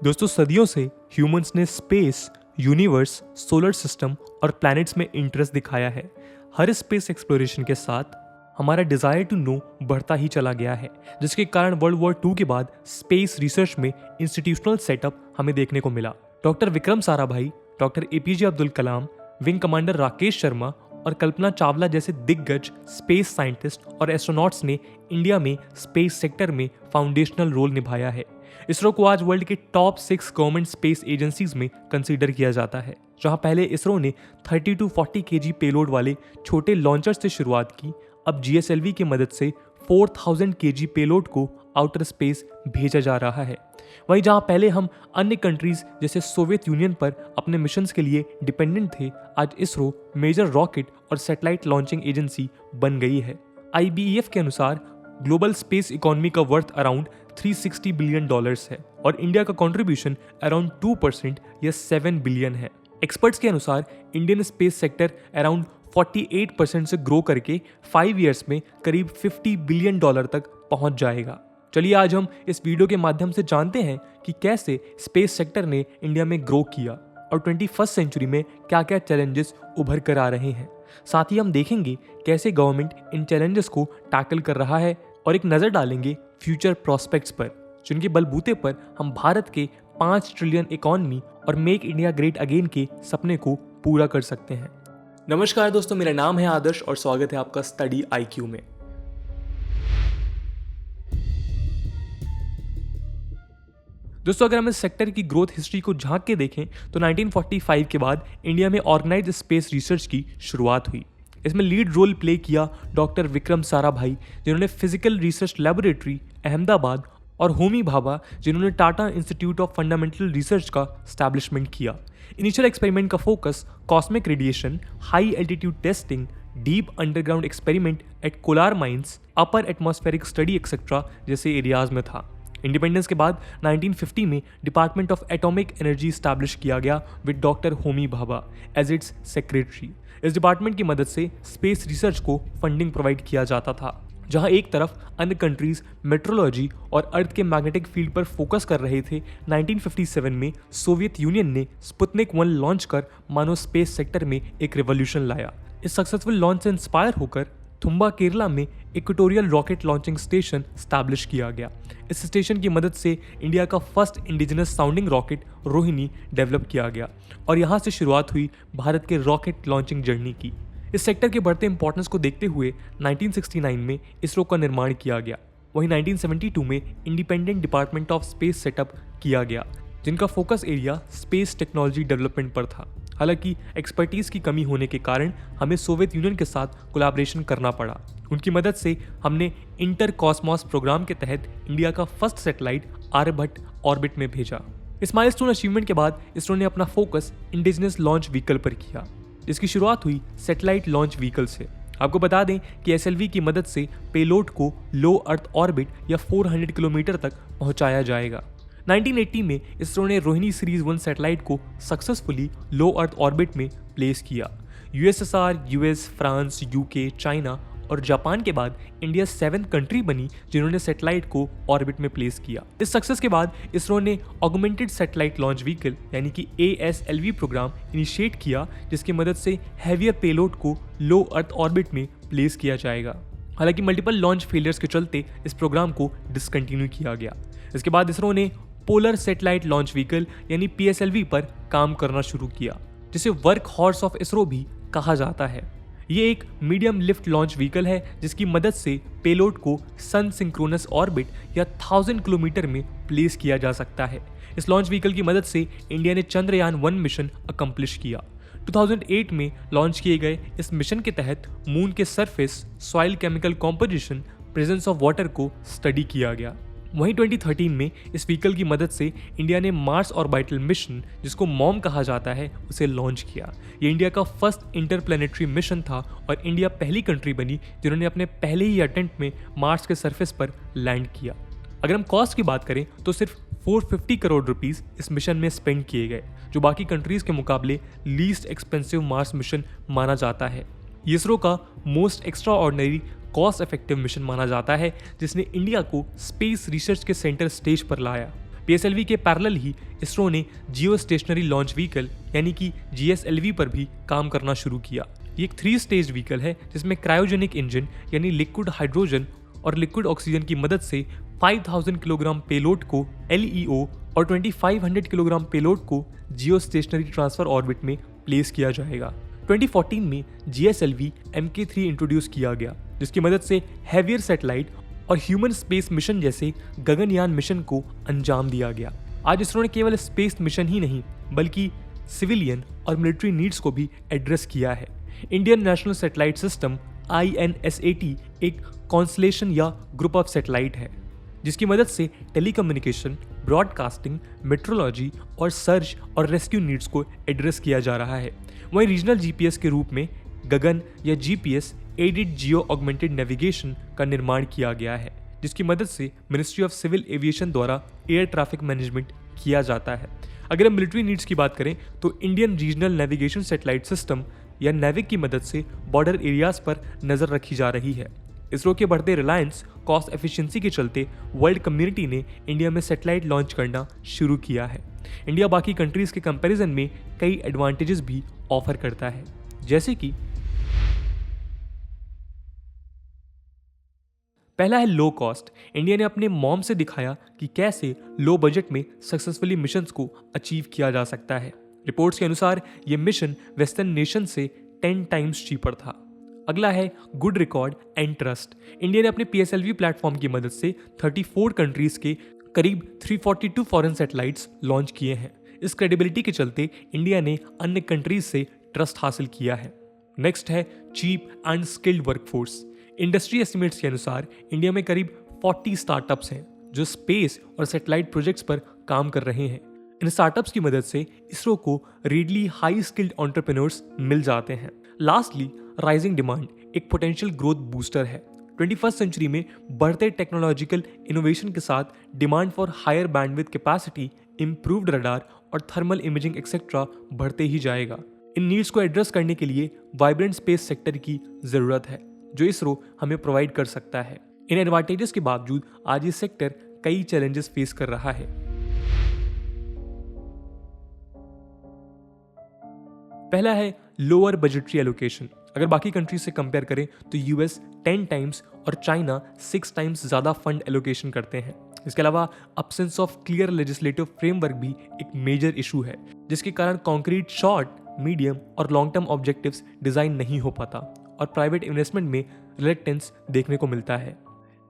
दोस्तों सदियों से ह्यूमंस ने स्पेस, यूनिवर्स, सोलर सिस्टम और प्लैनेट्स में इंटरेस्ट दिखाया है। हर स्पेस एक्सप्लोरेशन के साथ हमारा डिजायर टू नो बढ़ता ही चला गया है, जिसके कारण वर्ल्ड वॉर 2 के बाद स्पेस रिसर्च में इंस्टीट्यूशनल सेटअप हमें देखने को मिला। Doctor Vikram Sarabhai, doctor APJ Abdul Kalam, wing commander Rakesh Sharma और कल्पना चावला जैसे दिग्गज स्पेस साइंटिस्ट और एस्ट्रोनॉट्स ने इंडिया में स्पेस सेक्टर में फाउंडेशनल रोल निभाया है। इसरो को आज वर्ल्ड के टॉप 6 गवर्नमेंट स्पेस एजेंसीज में कंसीडर किया जाता है, जहां पहले इसरो ने 30 to 40 kg पेलोड वाले छोटे लॉन्चर से शुरुआत की। अब जीएसएलवी की मदद से 4000 kg पेलोड को आउटर स्पेस भेजा जा रहा है। वहीं जहां पहले हम अन्य कंट्रीज जैसे सोवियत यूनियन पर अपने मिशंस के लिए डिपेंडेंट थे, आज इसरो मेजर रॉकेट और सैटेलाइट लॉन्चिंग एजेंसी बन गई है। IBEF के अनुसार ग्लोबल स्पेस इकोनॉमी का वर्थ अराउंड $360 बिलियन है और इंडिया का कंट्रीब्यूशन अराउंड 2% या 7 बिलियन है। एक्सपर्ट्स के अनुसार इंडियन स्पेस सेक्टर अराउंड 48% से ग्रो करके 5 ईयर्स में करीब $50 बिलियन तक पहुंच जाएगा। चलिए आज हम इस वीडियो के माध्यम से जानते हैं कि कैसे स्पेस सेक्टर ने इंडिया में ग्रो किया और 21st सेंचुरी में क्या क्या चैलेंजेस उभर कर आ रहे हैं। साथ ही हम देखेंगे कैसे गवर्नमेंट इन चैलेंजेस को टैकल कर रहा है और एक नज़र डालेंगे फ्यूचर प्रॉस्पेक्ट्स पर, जिनके बलबूते पर हम भारत के 5 ट्रिलियन इकोनॉमी और मेक इंडिया ग्रेट अगेन के सपने को पूरा कर सकते हैं। नमस्कार दोस्तों, मेरा नाम है आदर्श और स्वागत है आपका स्टडी IQ में। दोस्तों अगर हम इस सेक्टर की ग्रोथ हिस्ट्री को झांक के देखें तो 1945 के बाद इंडिया में ऑर्गेनाइज्ड स्पेस रिसर्च की शुरुआत हुई। इसमें लीड रोल प्ले किया डॉक्टर विक्रम साराभाई, जिन्होंने फिजिकल रिसर्च लैबोरेटरी अहमदाबाद, और होमी भाभा, जिन्होंने Tata institute of fundamental research का स्टैब्लिशमेंट किया। इनिशियल एक्सपेरिमेंट का focus cosmic radiation, high altitude testing, deep underground experiment at Kolar mines, upper atmospheric study etcetera जैसे एरियाज में था। इंडिपेंडेंस के बाद 1950 में department of atomic energy establish किया गया with doctor Homi Bhabha as its secretary. इस डिपार्टमेंट की मदद से स्पेस रिसर्च को फंडिंग प्रोवाइड किया जाता था, जहां एक तरफ अन्य कंट्रीज मेट्रोलॉजी और अर्थ के मैग्नेटिक फील्ड पर फोकस कर रहे थे। 1957 में सोवियत यूनियन ने स्पुतनिक 1 लॉन्च कर मानो स्पेस सेक्टर में एक रेवोल्यूशन लाया। इस सक्सेसफुल लॉन्च से इंस्पायर होकर थुम्बा केरला में equatorial rocket launching station establish किया गया। इस स्टेशन की मदद से इंडिया का first indigenous sounding rocket Rohini develop किया गया और यहाँ से शुरुआत हुई भारत के रॉकेट लॉन्चिंग जर्नी की। इस सेक्टर के बढ़ते इंपॉर्टेंस को देखते हुए 1969 में इसरो का निर्माण किया गया। वहीं 1972 में independent department of space setup किया गया, जिनका focus area space technology development पर था। हालांकि एक्सपर्टीज की कमी होने के कारण हमें सोवियत यूनियन के साथ कोलैबोरेशन करना पड़ा। उनकी मदद से हमने इंटर कॉस्मॉस प्रोग्राम के तहत इंडिया का फर्स्ट सैटेलाइट आर्यभट्ट ऑर्बिट में भेजा। इस माइलस्टोन अचीवमेंट के बाद इसरो ने अपना फोकस इंडिजिनस लॉन्च व्हीकल पर किया, जिसकी शुरुआत हुई सैटेलाइट लॉन्च व्हीकल से। आपको बता दें कि SLV की मदद से पेलोड को लो अर्थ ऑर्बिट या 400 किलोमीटर तक पहुंचाया जाएगा। 1980 में इसरो ने रोहिणी सीरीज 1 सैटेलाइट को सक्सेसफुली लो अर्थ ऑर्बिट में प्लेस किया। USSR, US, France, UK, China और जापान के बाद इंडिया 7th कंट्री बनी जिन्होंने सैटेलाइट को ऑर्बिट में प्लेस किया। इस सक्सेस के बाद इसरो ने ऑगमेंटेड सैटेलाइट लॉन्च व्हीकल यानी कि ASLV प्रोग्राम इनिशिएट किया, जिसकी मदद से हैवियर पेलोड को लो अर्थ ऑर्बिट में प्लेस किया जाएगा। हालांकि मल्टीपल लॉन्च फेलियर्स के चलते इस प्रोग्राम को डिसकंटिन्यू किया गया। इसके बाद इसरो ने पोलर सैटेलाइट लॉन्च व्हीकल यानी PSLV पर काम करना शुरू किया, जिसे वर्क हॉर्स ऑफ इसरो भी कहा जाता है। ये एक मीडियम लिफ्ट लॉन्च व्हीकल है जिसकी मदद से पेलोड को सन सिंक्रोनस ऑर्बिट या 1000 किलोमीटर में प्लेस किया जा सकता है। इस लॉन्च व्हीकल की मदद से इंडिया ने चंद्रयान 1 मिशन अकम्प्लिश किया। 2008 में लॉन्च किए गए इस मिशन के तहत मून के surface, soil chemical composition, presence of water को स्टडी किया गया। वहीं 2013 में इस व्हीकल की मदद से इंडिया ने मार्स ऑर्बिटल मिशन, जिसको मॉम कहा जाता है, उसे लॉन्च किया। ये इंडिया का फर्स्ट इंटरप्लैनेटरी मिशन था और इंडिया पहली कंट्री बनी जिन्होंने अपने पहले ही अटेम्प्ट में मार्स के सरफेस पर लैंड किया। अगर हम कॉस्ट की बात करें तो सिर्फ 450 करोड़ रुपीस इस मिशन में स्पेंड किए गए, जो बाकी कंट्रीज के मुकाबले लीस्ट एक्सपेंसिव मार्स मिशन माना जाता है। इसरो का most extra ordinary cost effective mission माना जाता है, जिसने इंडिया को स्पेस रिसर्च के सेंटर स्टेज पर लाया। पीएसएलवी के पैरेलल ही इसरो ने जियो स्टेशनरी लॉन्च व्हीकल यानी कि जीएसएलवी पर भी काम करना शुरू किया। ये एक 3 स्टेज व्हीकल है जिसमें क्रायोजेनिक इंजन यानी लिक्विड हाइड्रोजन और लिक्विड ऑक्सीजन की मदद से 5000 किलोग्राम पेलोड को एलईओ और 2500 किलोग्राम पेलोड को जियो स्टेशनरी ट्रांसफर ऑर्बिट में प्लेस किया जाएगा। 2014 में जीएसएलवी MK3 इंट्रोड्यूस किया गया, जिसकी मदद से हैवियर सैटेलाइट और ह्यूमन स्पेस मिशन जैसे गगनयान मिशन को अंजाम दिया गया। आज इसरो ने केवल स्पेस मिशन ही नहीं बल्कि सिविलियन और मिलिट्री नीड्स को भी एड्रेस किया है। Indian national satellite system INSAT एक कॉन्स्टलेशन या ग्रुप ऑफ सैटेलाइट है जिसकी मदद से टेलीकम्युनिकेशन, ब्रॉडकास्टिंग, मेट्रोलॉजी और सर्च और रेस्क्यू नीड्स को एड्रेस किया जा रहा है। वहीं रीजनल जीपीएस के रूप में गगन या GPS aided geo augmented navigation का निर्माण किया गया है, जिसकी मदद से मिनिस्ट्री ऑफ सिविल एविएशन द्वारा एयर ट्रैफिक मैनेजमेंट किया जाता है। अगर हम मिलिट्री नीड्स की बात करें तो Indian regional navigation satellite system या नेविक की मदद से बॉर्डर एरियाज पर नजर रखी जा रही है। इसरो के बढ़ते रिलायंस कॉस्ट एफिशिएंसी के चलते वर्ल्ड कम्युनिटी ने इंडिया में सैटेलाइट लॉन्च करना शुरू किया है। इंडिया बाकी कंट्रीज के कंपैरिजन में कई एडवांटेजेस भी ऑफर करता है, जैसे कि पहला है लो कॉस्ट। इंडिया ने अपने मॉम से दिखाया कि कैसे लो बजट में सक्सेसफुली मिशंस को अचीव किया जा सकता है। रिपोर्ट्स के अनुसार यह मिशन वेस्टर्न नेशन से 10 टाइम्स चीपर था। अगला है good record and trust. India ने अपने पीएसएलवी प्लेटफॉर्म की मदद से 34 कंट्रीज के करीब 342 फॉरेन सैटेलाइट्स लॉन्च किए हैं। इस क्रेडिबिलिटी के चलते इंडिया ने अन्य कंट्रीज से ट्रस्ट हासिल किया है। नेक्स्ट है cheap and skilled workforce. Industry estimates के अनुसार इंडिया में करीब 40 स्टार्टअप्स हैं जो स्पेस और सैटेलाइट प्रोजेक्ट्स पर काम कर रहे हैं। इन स्टार्टअप्स की मदद से इसरो को रेडली हाई स्किल्ड एंटरप्रेन्योर्स मिल जाते हैं। लास्टली राइजिंग डिमांड एक पोटेंशियल ग्रोथ बूस्टर है। 21st सेंचुरी में बढ़ते टेक्नोलॉजिकल इनोवेशन के साथ demand for higher bandwidth capacity, improved radar और थर्मल इमेजिंग एक्सेट्रा बढ़ते ही जाएगा। इन नीड्स को एड्रेस करने के लिए वाइब्रेंट स्पेस सेक्टर की जरूरत है जो इसरो हमें प्रोवाइड कर सकता है। इन एडवांटेजेस के बावजूद आज ये सेक्टर कई चैलेंजेस फेस कर रहा है। पहला है लोअर बजटरी एलोकेशन। अगर बाकी कंट्रीज से कंपेयर करें तो यूएस 10 टाइम्स और चाइना 6 टाइम्स ज्यादा फंड एलोकेशन करते हैं। इसके अलावा absence of clear legislative framework भी एक मेजर इशू है, जिसके कारण कॉन्क्रीट शॉर्ट, मीडियम और लॉन्ग टर्म ऑब्जेक्टिव्स डिजाइन नहीं हो पाता और प्राइवेट इन्वेस्टमेंट में रिलेक्टेंस देखने को मिलता है।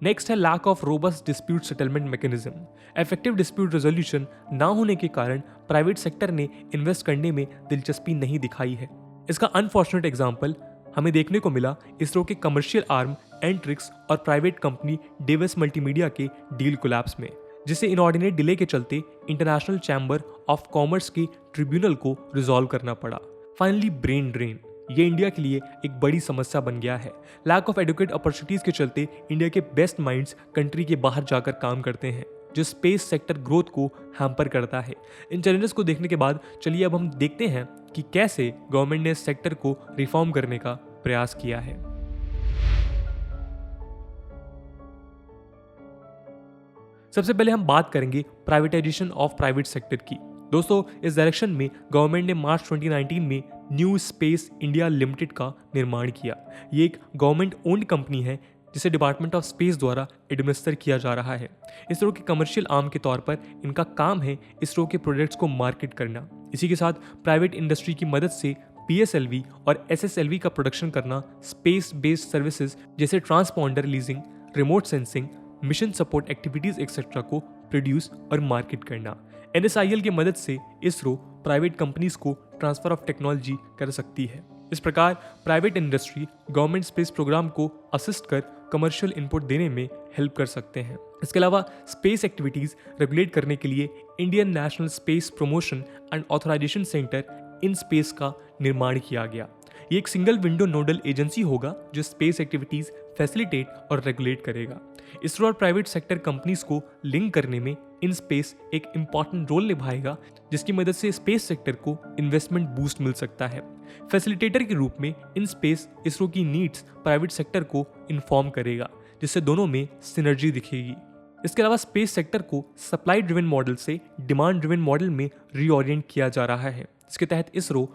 नेक्स्ट है lack of robust dispute settlement mechanism. Effective dispute resolution ना होने के कारण प्राइवेट सेक्टर ने इन्वेस्ट करने में दिलचस्पी नहीं दिखाई है। इसका अनफॉर्चुनेट एग्जाम्पल हमें देखने को मिला इसरो के कमर्शियल आर्म एंट्रिक्स और प्राइवेट कंपनी डेविस मल्टीमीडिया के डील कोलैप्स में, जिसे इनऑर्डिनेट डिले के चलते इंटरनेशनल चैम्बर ऑफ कॉमर्स के ट्रिब्यूनल को रिजॉल्व करना पड़ा। फाइनली ब्रेन ड्रेन, ये इंडिया के लिए एक बड़ी समस्या बन गया है। लैक ऑफ एडुकेट अपॉर्चुनिटीज के चलते इंडिया के बेस्ट माइंड्स कंट्री के बाहर जाकर काम करते हैं, जो स्पेस सेक्टर ग्रोथ को हैम्पर करता है। इन चैलेंजेस को देखने के बाद चलिए अब हम देखते हैं कि कैसे गवर्नमेंट ने इस सेक्टर को रिफॉर्म करने का प्रयास किया है। सबसे पहले हम बात करेंगे प्राइवेटाइजेशन ऑफ प्राइवेट सेक्टर की। दोस्तों, इस डायरेक्शन में गवर्नमेंट ने मार्च 2019 में न्यू स्पेस इंडिया लिमिटेड का निर्माण किया। ये एक गवर्नमेंट ओन्ड कंपनी है जिसे डिपार्टमेंट ऑफ स्पेस द्वारा एडमिनिस्टर किया जा रहा है। इसरो के कमर्शियल आर्म के तौर पर इनका काम है इसरो के प्रोडक्ट्स को मार्केट करना। इसी के साथ प्राइवेट इंडस्ट्री की मदद से पीएसएलवी और एसएसएलवी का प्रोडक्शन करना, स्पेस बेस्ड सर्विसेज जैसे transponder leasing, remote sensing, mission support activities etcetera को प्रोड्यूस और मार्केट करना। एनएसआईएल की मदद से इसरो प्राइवेट कंपनीज को ट्रांसफर ऑफ टेक्नोलॉजी कर सकती है। इस प्रकार private industry government space programme को असिस्ट कर कमर्शियल इनपुट देने में हेल्प कर सकते हैं। इसके अलावा स्पेस एक्टिविटीज रेगुलेट करने के लिए Indian National Space Promotion and Authorization Centre IN space का निर्माण किया गया। ये एक सिंगल विंडो नोडल एजेंसी होगा जो स्पेस एक्टिविटीज फैसिलिटेट और रेगुलेट करेगा। इसरो और प्राइवेट सेक्टर कंपनीज को लिंक करने में इन स्पेस एक इंपॉर्टेंट रोल निभाएगा, जिसकी मदद से स्पेस सेक्टर को इन्वेस्टमेंट बूस्ट मिल सकता है। फैसिलिटेटर के रूप में इन स्पेस इसरो की नीड्स प्राइवेट सेक्टर को इन्फॉर्म करेगा, जिससे दोनों में सिनर्जी दिखेगी। इसके अलावा स्पेस सेक्टर को सप्लाई ड्रिवन मॉडल से डिमांड ड्रिवन मॉडल में रीओरिएंट किया जा रहा है। इसके तहत ISRO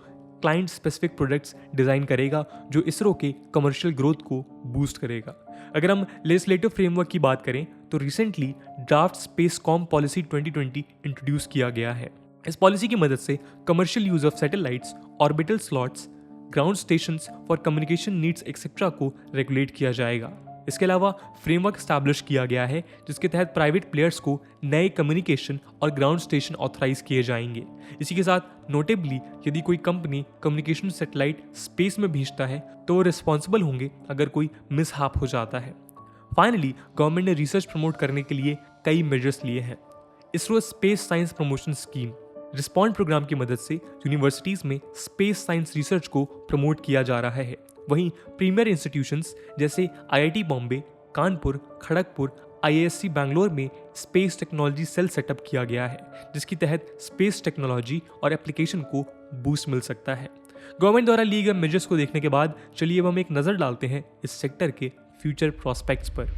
client specific products design करेगा जो इसरो के कमर्शियल ग्रोथ को बूस्ट करेगा। अगर हम लेजिस्लेटिव फ्रेमवर्क की बात करें तो recently draft space com policy 2020 introduce किया गया है। इस पॉलिसी की मदद से commercial use of satellites, orbital slots, ground stations for communication needs etcetera को रेगुलेट किया जाएगा। इसके अलावा फ्रेमवर्क स्टैब्लिश किया गया है जिसके तहत प्राइवेट प्लेयर्स को नए कम्युनिकेशन और ग्राउंड स्टेशन ऑथराइज किए जाएंगे। इसी के साथ नोटेबली यदि कोई कंपनी कम्युनिकेशन सैटेलाइट स्पेस में भेजता है तो वो रिस्पॉन्सिबल होंगे अगर कोई मिसहैप हो जाता है। फाइनली गवर्नमेंट ने रिसर्च प्रमोट करने के लिए कई मेजर्स लिए हैं। ISRO space science promotion scheme respond programme की मदद से यूनिवर्सिटीज में स्पेस साइंस रिसर्च को प्रमोट किया जा रहा है। वहीं प्रीमियर इंस्टीट्यूशंस जैसे आईआईटी बॉम्बे, कानपुर, खड़गपुर, आईआईएससी बैंगलोर में स्पेस टेक्नोलॉजी सेल सेटअप किया गया है जिसके तहत स्पेस टेक्नोलॉजी और एप्लीकेशन को बूस्ट मिल सकता है। गवर्नमेंट द्वारा लिए गए मेजर्स को देखने के बाद चलिए अब हम एक नज़र डालते हैं इस सेक्टर के फ्यूचर प्रोस्पेक्ट्स पर।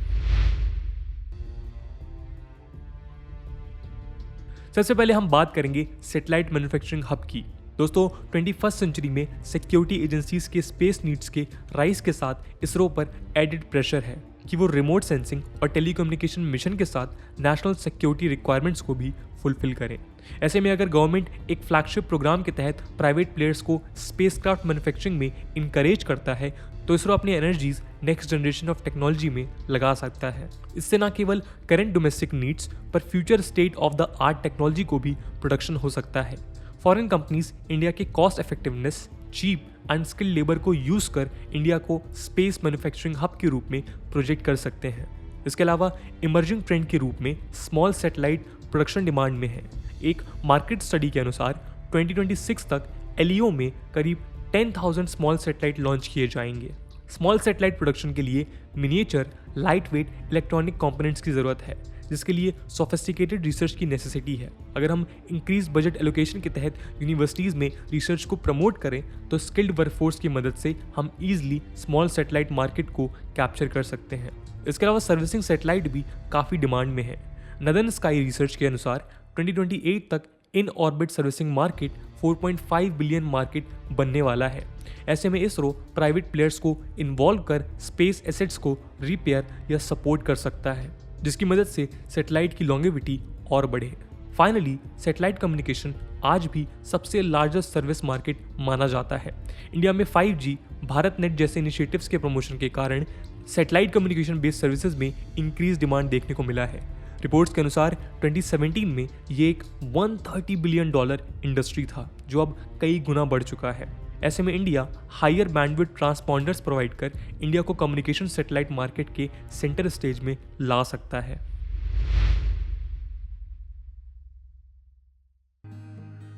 सबसे पहले हम बात करेंगे सैटेलाइट मैन्युफैक्चरिंग हब की। दोस्तों 21st सेंचुरी में सिक्योरिटी एजेंसीज के स्पेस नीड्स के राइज के साथ इसरो पर एडेड प्रेशर है कि वो रिमोट सेंसिंग और टेलीकम्युनिकेशन मिशन के साथ नेशनल सिक्योरिटी रिक्वायरमेंट्स को भी फुलफिल करें। ऐसे में अगर गवर्नमेंट एक फ्लैगशिप प्रोग्राम के तहत प्राइवेट प्लेयर्स को स्पेसक्राफ्ट मैन्युफैक्चरिंग में इंकरेज करता है तो इसरो अपनी energies next generation of technology में लगा सकता है। इससे न केवल करेंट डोमेस्टिक नीड्स पर future state of the art technology को भी प्रोडक्शन हो सकता है। फॉरेन कंपनीज इंडिया के cost effectiveness, cheap and skilled labour को यूज कर इंडिया को स्पेस मैन्युफैक्चरिंग हब के रूप में प्रोजेक्ट कर सकते हैं। इसके अलावा इमर्जिंग ट्रेंड के रूप में स्मॉल सैटेलाइट प्रोडक्शन डिमांड में है। एक मार्केट स्टडी के अनुसार 2026 तक एलईओ में करीब 10,000 स्मॉल सैटेलाइट लॉन्च किए जाएंगे। स्मॉल सैटेलाइट प्रोडक्शन के लिए miniature, light weight electronic components की ज़रूरत है जिसके लिए सोफिस्टिकेटेड रिसर्च की नेसेसिटी है। अगर हम इंक्रीज बजट एलोकेशन के तहत यूनिवर्सिटीज़ में रिसर्च को प्रमोट करें तो स्किल्ड वर्कफोर्स की मदद से हम ईजिली स्मॉल सैटेलाइट मार्केट को कैप्चर कर सकते हैं। इसके अलावा सर्विसिंग सैटेलाइट भी काफ़ी डिमांड में है। नदन स्काई रिसर्च के अनुसार 2028 तक in orbit servicing market 4.5 billion market बनने वाला है। ऐसे में इसरो प्राइवेट प्लेयर्स को इन्वॉल्व कर स्पेस एसेट्स को रिपेयर या सपोर्ट कर सकता है जिसकी मदद से सैटेलाइट की लॉन्गेविटी और बढ़े। फाइनली सैटेलाइट कम्युनिकेशन आज भी सबसे लार्जेस्ट सर्विस मार्केट माना जाता है। इंडिया में 5G, भारत नेट जैसे इनिशिएटिव्स के प्रमोशन के कारण सैटेलाइट कम्युनिकेशन बेस्ड सर्विसेज में इंक्रीज डिमांड देखने को मिला है। रिपोर्ट्स के अनुसार 2017 में ये एक $130 बिलियन इंडस्ट्री था जो अब कई गुना बढ़ चुका है। ऐसे में इंडिया हायर बैंडविड्थ ट्रांसपॉन्डर्स प्रोवाइड कर इंडिया को कम्युनिकेशन सैटेलाइट मार्केट के सेंटर स्टेज में ला सकता है।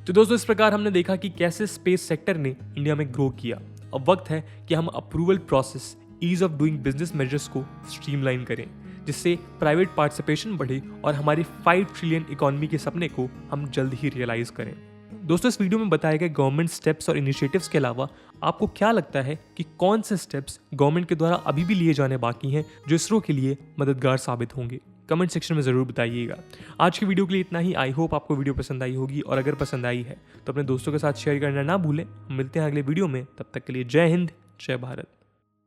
तो दोस्तों इस प्रकार हमने देखा कि कैसे स्पेस सेक्टर ने इंडिया में ग्रो किया। अब वक्त है कि हम approval process, ease of doing business measures को स्ट्रीमलाइन करें जिससे प्राइवेट पार्टिसिपेशन बढ़े और हमारी 5 ट्रिलियन इकोनॉमी के सपने को हम जल्द ही रियलाइज करें। दोस्तों इस वीडियो में बताए गए गवर्नमेंट स्टेप्स और इनिशिएटिव्स के अलावा आपको क्या लगता है कि कौन से स्टेप्स गवर्नमेंट के द्वारा अभी भी लिए जाने बाकी हैं जो इसरो के लिए मददगार साबित होंगे? कमेंट सेक्शन में ज़रूर बताइएगा। आज की वीडियो के लिए इतना ही। आई होप आपको वीडियो पसंद आई होगी और अगर पसंद आई है तो अपने दोस्तों के साथ शेयर करना ना भूलें। हम मिलते हैं अगले वीडियो में, तब तक के लिए जय हिंद, जय भारत।